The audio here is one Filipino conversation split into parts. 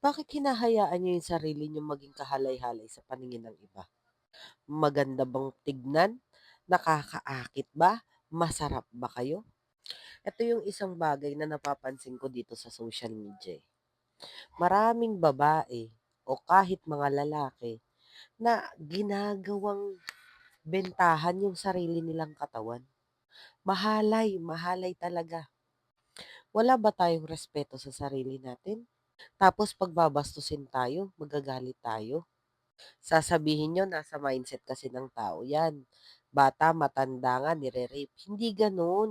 Bakit hinahayaan niyo yung sarili niyong maging kahalay-halay sa paningin ng iba? Maganda bang tignan? Nakakaakit ba? Masarap ba kayo? Ito yung isang bagay na napapansin ko dito sa social media, eh. Maraming babae o kahit mga lalaki na ginagawang bentahan yung sarili nilang katawan. Mahalay, mahalay talaga. Wala ba tayong respeto sa sarili natin? Tapos pagbabastusin tayo, magagalit tayo. Sasabihin niyo nasa mindset kasi ng tao 'yan. Bata, matanda nga nire-rape. Hindi gano'n.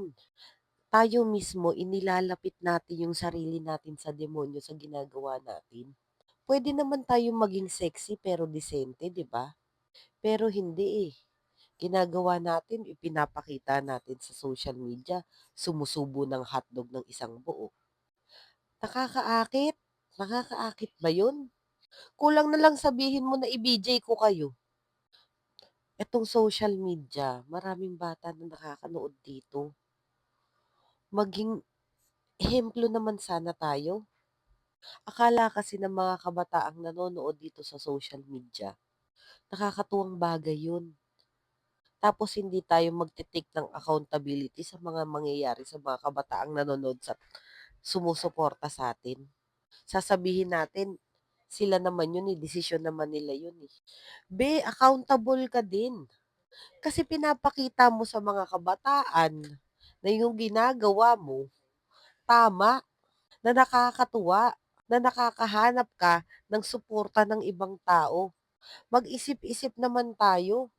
Tayo mismo inilalapit natin yung sarili natin sa demonyo sa ginagawa natin. Puwede naman tayong maging sexy pero disente, 'di ba? Pero hindi, eh. Ginagawa natin, ipinapakita natin sa social media, sumusubo ng hotdog ng isang buo. Nakakaakit. Nakakaakit ba 'yun? Kulang na lang sabihin mo na i-VJ ko kayo. Etong social media, maraming bata na nakakanood dito. Maging ehemplo naman sana tayo. Akala kasi ng mga kabataang nanonood dito sa social media, nakakatuwang bagay yun. Tapos hindi tayo magte-take ng accountability sa mga mangyayari sa mga kabataang nanonood sa sumusuporta sa atin. Sasabihin natin, sila naman yun eh, desisyon naman nila yun eh. Be, accountable ka din. Kasi pinapakita mo sa mga kabataan na yung ginagawa mo, tama, na nakakatuwa, na nakakahanap ka ng suporta ng ibang tao. Mag-isip-isip naman tayo.